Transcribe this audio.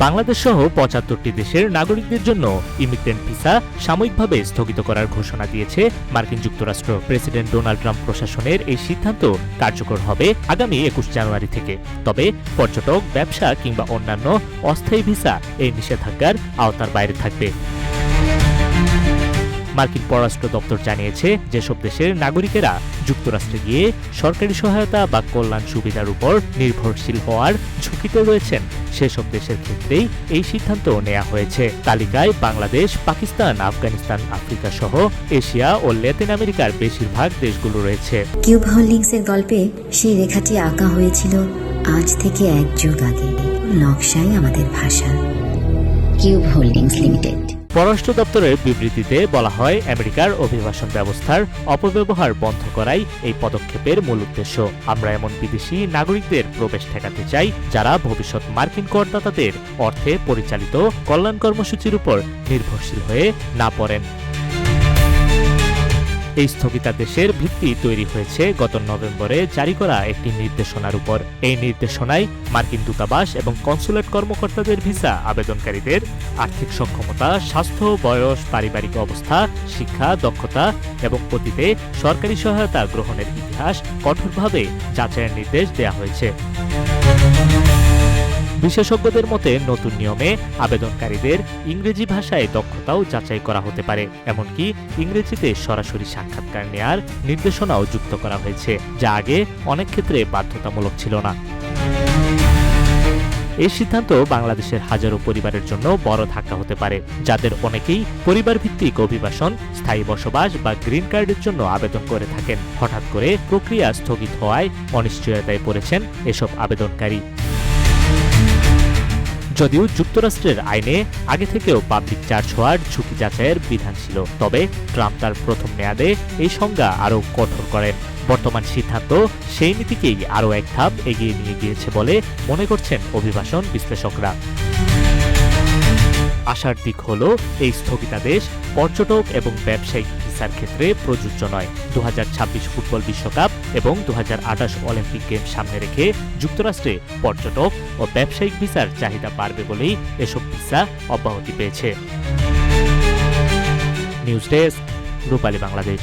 বাংলাদেশ সহ ৭৫টি দেশের নাগরিকদের জন্য ইমিগ্রেন্ট ভিসা সাময়িকভাবে স্থগিত করার ঘোষণা দিয়েছে মার্কিন যুক্তরাষ্ট্র। প্রেসিডেন্ট ডোনাল্ড ট্রাম্প প্রশাসনের এই সিদ্ধান্ত কার্যকর হবে আগামী ২১ জানুয়ারি থেকে। তবে পর্যটক, ব্যবসা কিংবা অন্যান্য অস্থায়ী ভিসা এই নিষেধাজ্ঞার আওতার বাইরে থাকবে। মার্কিন পররাষ্ট্র দপ্তর জানিয়েছে, যেসব দেশের নাগরিকেরা যুক্তরাষ্ট্রে গিয়ে সরকারি সহায়তা বা কল্যাণ সুবিধার উপর নির্ভরশীল হওয়ার ঝুঁকিতে রয়েছেন, সেসব দেশের ক্ষেত্রেই এই সিদ্ধান্ত নেওয়া হয়েছে। তালিকায় বাংলাদেশ, পাকিস্তান, আফগানিস্তান, আফ্রিকা সহ এশিয়া ও ল্যাতিন আমেরিকার বেশিরভাগ দেশগুলো রয়েছে। কিউব হোল্ডিংসের গল্পে সেই রেখাটি আঁকা হয়েছিল আজ থেকে ১ যুগ আগে। নকশাই আমাদের ভাষা। Cube holdings limited. পররাষ্ট্র দপ্তরের বিবৃতিতে বলা হয়, আমেরিকার অভিবাসন ব্যবস্থার অপব্যবহার বন্ধ করাই এই পদক্ষেপের মূল উদ্দেশ্য। আমরা এমন বিদেশি নাগরিকদের প্রবেশ ঠেকাতে চাই যারা ভবিষ্যৎ মার্কিন করদাতাদের অর্থে পরিচালিত কল্যাণ কর্মসূচির উপর নির্ভরশীল হয়ে না পড়েন। এই স্থগিতাদেশের ভিত্তি তৈরি হয়েছে গত নভেম্বরে জারি করা একটি নির্দেশনার উপর। এই নির্দেশনায় মার্কিন দূতাবাস এবং কনসুলেট কর্মকর্তাদের ভিসা আবেদনকারীদের আর্থিক সক্ষমতা, স্বাস্থ্য, বয়স, পারিবারিক অবস্থা, শিক্ষা, দক্ষতা এবং অতীতে সরকারি সহায়তা গ্রহণের ইতিহাস কঠোরভাবে যাচাইয়ের নির্দেশ দেওয়া হয়েছে। বিশেষজ্ঞদের মতে, নতুন নিয়মে আবেদনকারীদের ইংরেজি ভাষায় দক্ষতাও যাচাই করা হতে পারে। এমনকি ইংরেজিতে সরাসরি সাক্ষাৎকার নেয়ার নির্দেশনাও যুক্ত করা হয়েছে, যা আগে অনেক ক্ষেত্রে বাধ্যতামূলক ছিল না। এই সিদ্ধান্ত বাংলাদেশের হাজারো পরিবারের জন্য বড় ধাক্কা হতে পারে, যাদের অনেকেই পরিবার ভিত্তিক অভিবাসন, স্থায়ী বসবাস বা গ্রিন কার্ডের জন্য আবেদন করে থাকেন। হঠাৎ করে প্রক্রিয়া স্থগিত হওয়ায় অনিশ্চয়তায় পড়েছেন এসব আবেদনকারী। যদিও যুক্তরাষ্ট্রের আইনে আগে থেকেও পাবলিক চার্জ হওয়ার ঝুঁকি যাচাইয়ের বিধান ছিল, তবে ট্রাম্প তার প্রথম মেয়াদে এই সংজ্ঞা আরও কঠোর করেন। বর্তমান সিদ্ধান্ত সেই নীতিকেই আরও এক ধাপ এগিয়ে নিয়ে গিয়েছে বলে মনে করছেন অভিবাসন বিশ্লেষকরা। আশার দিক হল, এই স্থগিতাদেশ পর্যটক এবং ব্যবসায়িক ভিসার ক্ষেত্রে প্রযোজ্য নয়। ২০২৬ ফুটবল বিশ্বকাপ এবং ২০২৮ অলিম্পিক গেম সামনে রেখে যুক্তরাষ্ট্রে পর্যটক ও ব্যবসায়িক ভিসার চাহিদা বাড়বে বলেই এসব ভিসা অব্যাহতি পেয়েছে। নিউজ ডেস্ক, রূপালী বাংলাদেশ।